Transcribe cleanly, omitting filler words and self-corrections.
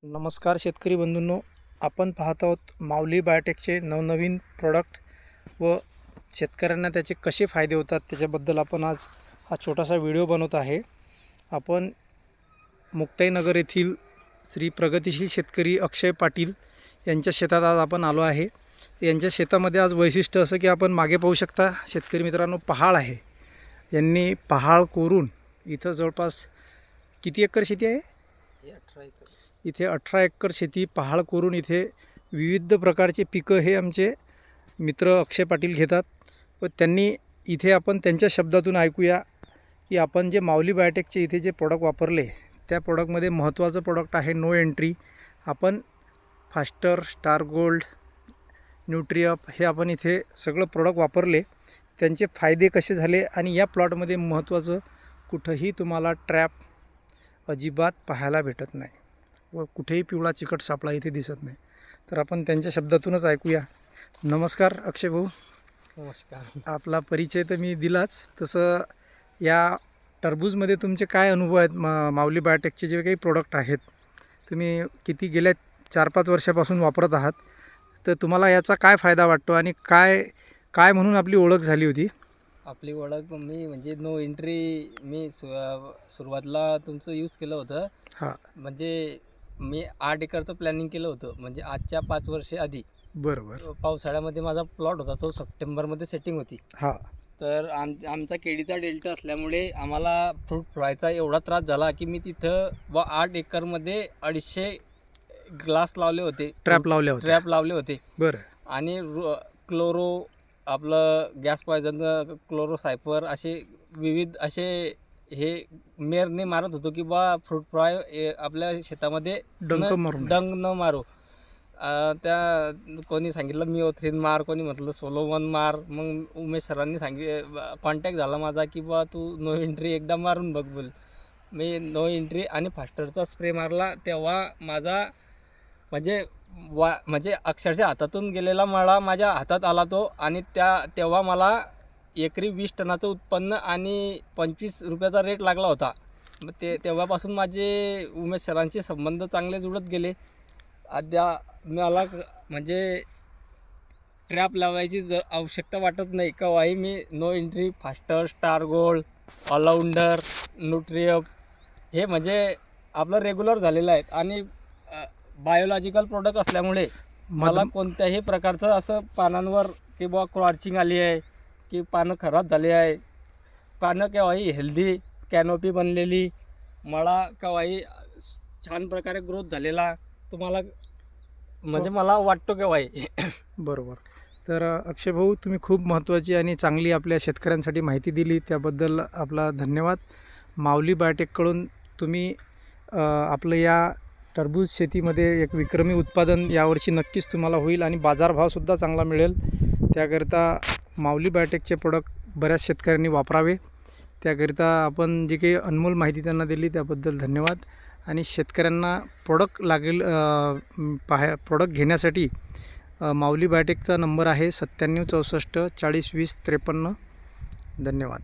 नमस्कार शेतकरी बंधूंनो, आपण पाहत आहोत माऊली बायोटेकचे नवनवीन प्रॉडक्ट व शेतकऱ्यांना त्याचे कसे फायदे होतात त्याच्याबद्दल आपण आज हा छोटासा व्हिडिओ बनवत आहे। आपण मुक्ताईनगर येथील श्री प्रगतिशील शेतकरी अक्षय पाटील यांच्या शेतात आज आपण आलो आहे। यांच्या शेतामध्ये आज वैशिष्ट्य असं की आपण मागे पाहू शकता शेतकरी मित्रांनो, पहाळ आहे। यांनी पहाळ कोरून इथं जवळपास किती एकर शेती आहे? 18 एकर। इथे 18 एकर शेती पहाळ करून इथे विविध प्रकारचे पिकं हे आमचे मित्र अक्षय पाटील घेतात व त्यांनी इथे आपण त्यांच्या शब्दातून ऐकूया की आपण जे माऊली बायोटेकचे इथे जे प्रोडक्ट वापरले त्या प्रोडक्टमध्ये महत्त्वाचं प्रोडक्ट आहे नो एंट्री। आपण फास्टर, स्टार गोल्ड, न्यूट्रिअप हे आपण इथे सगळं प्रोडक्ट वापरले, त्यांचे फायदे कसे झाले आणि या प्लॉटमध्ये महत्त्वाचं कुठंही तुम्हाला ट्रॅप अजिबात पाहायला भेटत नाही व कुठेही पिवळा चिकट सापळा इथे दिसत नाही। तर आपण त्यांच्या शब्दातूनच ऐकूया। नमस्कार अक्षय भाऊ। नमस्कार। आपला परिचय तर मी दिलाच, तसं या टरबूजमध्ये तुमचे काय अनुभव आहेत? माऊली बायोटेकचे जे काही प्रोडक्ट आहेत तुम्ही किती गेल्या 4-5 वर्षापासून वापरत आहात, तर तुम्हाला याचा काय फायदा वाटतो आणि काय म्हणून आपली ओळख झाली होती? आपली ओळख मी म्हणजे नो एंट्री मी सुरुवातीला तुमचं यूज केलं होतं। हां, म्हणजे मी 8 एकरचं प्लॅनिंग केलं होतं, म्हणजे आजच्या 5 वर्षे आधी। बरोबर। पावसाळ्यामध्ये माझा प्लॉट होता, तो सप्टेंबरमध्ये सेटिंग होती। हां, तर आमचा केळीचा डेल्टा असल्यामुळे आम्हाला फ्रूट फ्लायचा एवढा त्रास झाला की मी तिथं 8 एकरमध्ये 250 ग्लास लावले होते, ट्रॅप लावले होते। बरं। आणि क्लोरो आपलं गॅस पॉयझन, क्लोरोसायपर असे विविध असे हे मेरने मारत होतो की फ्रूट फ्लाय आपल्या शेतामध्ये डंग न मारो। त्या कोणी सांगितलं मिओथ्रिन मार, कोणी म्हटलं सोलोवन मार। मग उमेश सरांनी कॉन्टॅक्ट झाला माझा की तू नो एंट्री एकदा मारून बघ बोल। मी नो एंट्री आणि फास्टरचा स्प्रे मारला, तेव्हा माझा म्हणजे अक्षरशः हातातून गेलेला मळा माझ्या हातात आला तो। आणि तेव्हा मला एकरी 20 टनाचं उत्पन्न आणि 25 रुपयाचा रेट लागला होता। मग तेव्हापासून माझे उमेश सरांचे संबंध चांगले जुळत गेले। मला म्हणजे ट्रॅप लावायची आवश्यकता वाटत नाही केव्हाही। मी no entry, faster, star gold, allrounder, Nutriup हे म्हणजे आपलं रेग्युलर झालेलं आहे। आणि बायोलॉजिकल प्रोडक्ट असल्यामुळे मला कोणत्याही प्रकारचं असं पानांवर की क्रॉचिंग आली आहे की पानं खराब झाली आहे, पानं केव्हाही हेल्दी, कॅनोपी बनलेली, मळा केव्हाही छान प्रकारे ग्रोथ झालेला तुम्हाला म्हणजे मला वाटतो केव्हाही। बरोबर। तर अक्षय भाऊ, तुम्ही खूप महत्त्वाची आणि चांगली आपल्या शेतकऱ्यांसाठी माहिती दिली, त्याबद्दल आपला धन्यवाद। माऊली बायोटेककडून तुम्ही आपलं या टरबूज शेतीमध्ये एक विक्रमी उत्पादन यावर्षी नक्कीच तुम्हाला होईल आणि बाजारभावसुद्धा चांगला मिळेल। त्याकरिता माऊली बायोटेकचे प्रोडक्ट बऱ्याच शेतकऱ्यांनी वापरावे। त्याकरिता आपण जी काही अनमोल माहिती त्यांना दिली त्याबद्दल धन्यवाद। आणि शेतकऱ्यांना प्रोडक्ट घेण्यासाठी माऊली बायोटेकचा नंबर आहे 97 64 40 20 53। धन्यवाद।